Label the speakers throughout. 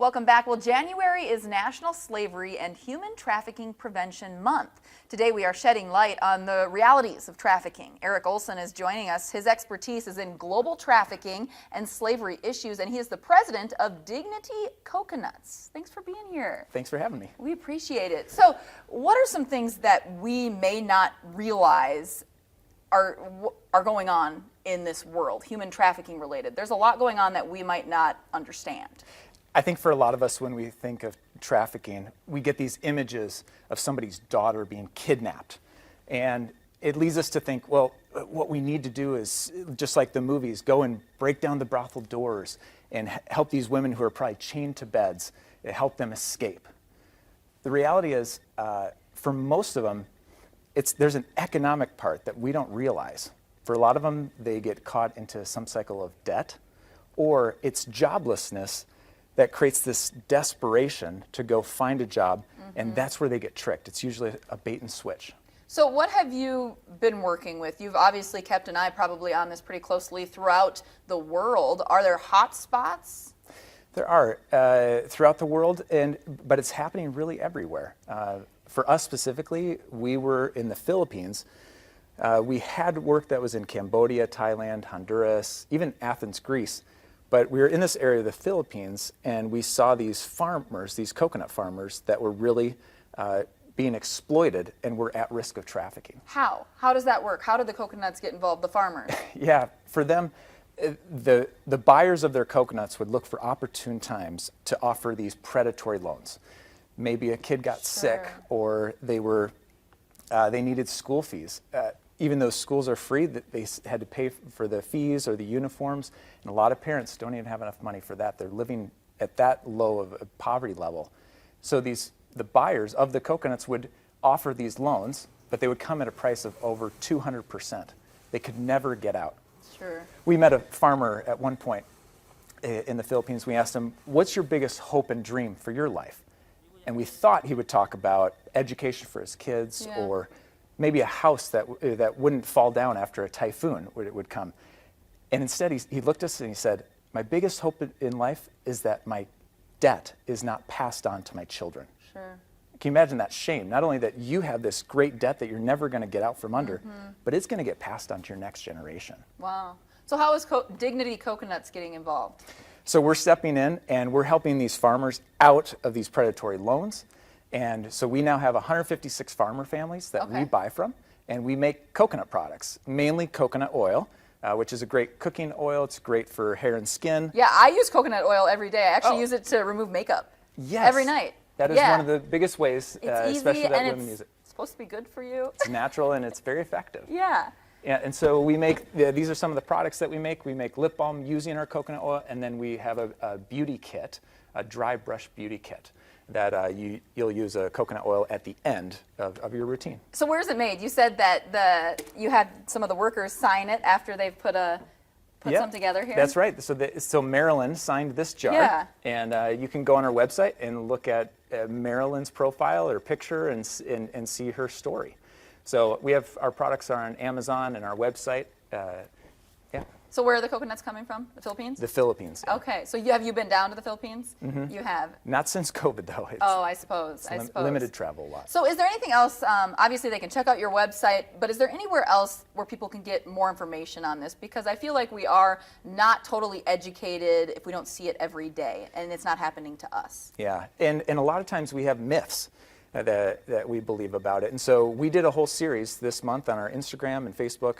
Speaker 1: Welcome back. Well, January is National Slavery and Human Trafficking Prevention Month. Today we are shedding light on the realities of trafficking. Eric Olson is joining us. His expertise is in global trafficking and slavery issues, and he is the president of Dignity Coconuts. Thanks for being here.
Speaker 2: Thanks for having me.
Speaker 1: We appreciate it. So, what are some things that we may not realize are going on in this world, human trafficking related? There's a lot going on that we might not understand.
Speaker 2: I think for a lot of us, when we think of trafficking, we get these images of somebody's daughter being kidnapped. And it leads us to think, well, what we need to do is, just like the movies, go and break down the brothel doors and help these women who are probably chained to beds, help them escape. The reality is, for most of them, there's an economic part that we don't realize. For a lot of them, they get caught into some cycle of debt, or it's joblessness that creates this desperation to go find a job, and that's where they get tricked. It's usually a bait and switch.
Speaker 1: So what have you been working with? You've obviously kept an eye probably on this pretty closely throughout the world. Are there hot spots?
Speaker 2: There are throughout the world, but it's happening really everywhere. For us specifically, we were in the Philippines. We had work that was in Cambodia, Thailand, Honduras, even Athens, Greece. But we were in this area of the Philippines, and we saw these farmers, these coconut farmers, that were really being exploited and were at risk of trafficking.
Speaker 1: How? How does that work? How did the coconuts get involved, the farmers?
Speaker 2: Yeah, for them, the buyers of their coconuts would look for opportune times to offer these predatory loans. Maybe a kid got sick, or they needed school fees. Even though schools are free, they had to pay for the fees or the uniforms, and a lot of parents don't even have enough money for that. They're living at that low of a poverty level. So the buyers of the coconuts would offer these loans, but they would come at a price of over 200%. They could never get out.
Speaker 1: Sure.
Speaker 2: We met a farmer at one point in the Philippines. We asked him, "What's your biggest hope and dream for your life?" And we thought he would talk about education for his kids, or maybe a house that wouldn't fall down after a typhoon would come. And instead, he looked at us and he said, "My biggest hope in life is that my debt is not passed on to my children."
Speaker 1: Sure.
Speaker 2: Can you imagine that shame? Not only that you have this great debt that you're never going to get out from under, but it's going to get passed on to your next generation.
Speaker 1: Wow. So how is Dignity Coconuts getting involved?
Speaker 2: So we're stepping in and we're helping these farmers out of these predatory loans. And so we now have 156 farmer families that we buy from, and we make coconut products, mainly coconut oil, which is a great cooking oil. It's great for hair and skin.
Speaker 1: Yeah, I use coconut oil every day. I actually use it to remove makeup.
Speaker 2: Yes.
Speaker 1: Every night.
Speaker 2: That is one of the biggest ways, especially that women use it.
Speaker 1: It's supposed to be good for you.
Speaker 2: It's natural and it's very effective.
Speaker 1: Yeah.
Speaker 2: Yeah, and so we make, these are some of the products that we make. We make lip balm using our coconut oil, and then we have a beauty kit, a dry brush beauty kit, that you'll use a coconut oil at the end of your routine.
Speaker 1: So where is it made? You said that you had some of the workers sign it after they've put some together here?
Speaker 2: That's right. So Marilyn signed this jar, and you can go on our website and look at Marilyn's profile or picture and see her story. So our products are on Amazon and our website.
Speaker 1: So where are the coconuts coming from? The Philippines?
Speaker 2: The Philippines. Yeah.
Speaker 1: Okay. So have you been down to the Philippines? You have.
Speaker 2: Not since COVID, though.
Speaker 1: I suppose.
Speaker 2: Limited travel a lot.
Speaker 1: So is there anything else? Obviously, they can check out your website, but is there anywhere else where people can get more information on this? Because I feel like we are not totally educated if we don't see it every day, and it's not happening to us.
Speaker 2: Yeah, and a lot of times we have myths that we believe about it. And so we did a whole series this month on our Instagram and Facebook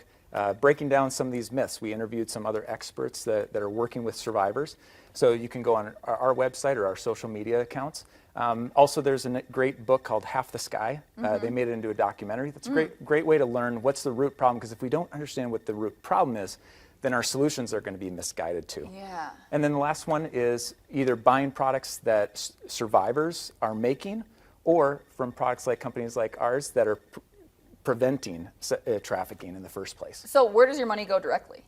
Speaker 2: breaking down some of these myths. We interviewed some other experts that are working with survivors. So you can go on our website or our social media accounts. Also, there's a great book called Half the Sky. They made it into a documentary. That's a great way to learn what's the root problem, because if we don't understand what the root problem is, then our solutions are going to be misguided too.
Speaker 1: Yeah.
Speaker 2: And then the last one is either buying products that survivors are making, or from products like companies like ours that are preventing trafficking in the first place.
Speaker 1: So where does your money go directly?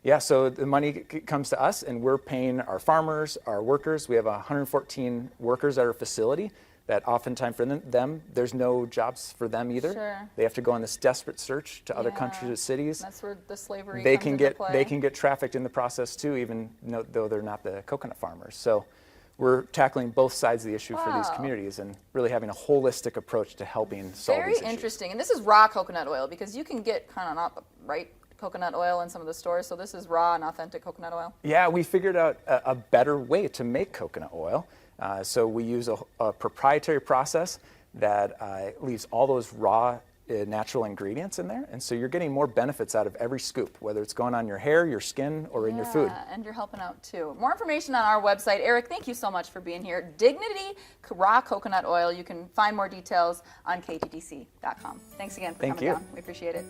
Speaker 2: Yeah, so the money comes to us, and we're paying our farmers, our workers. We have 114 workers at our facility that oftentimes for them, there's no jobs for them either.
Speaker 1: Sure.
Speaker 2: They have to go on this desperate search to other countries or cities.
Speaker 1: That's where the slavery
Speaker 2: they
Speaker 1: comes
Speaker 2: can
Speaker 1: into
Speaker 2: get
Speaker 1: play.
Speaker 2: They can get trafficked in the process too, even though they're not the coconut farmers. So we're tackling both sides of the issue for these
Speaker 1: Wow.
Speaker 2: communities and really having a holistic approach to helping solve
Speaker 1: Very
Speaker 2: these issues.
Speaker 1: interesting. And this is raw coconut oil because you can get kind of not right coconut oil in some of the stores. So this is raw and authentic coconut oil.
Speaker 2: Yeah, we figured out a better way to make coconut oil. So we use a proprietary process that leaves all those raw natural ingredients in there. And so you're getting more benefits out of every scoop, whether it's going on your hair, your skin, or in your food.
Speaker 1: Yeah, and you're helping out too. More information on our website. Eric, thank you so much for being here. Dignity Raw Coconut Oil. You can find more details on ktdc.com. Thanks again for
Speaker 2: Thank
Speaker 1: coming
Speaker 2: you.
Speaker 1: down. We appreciate it.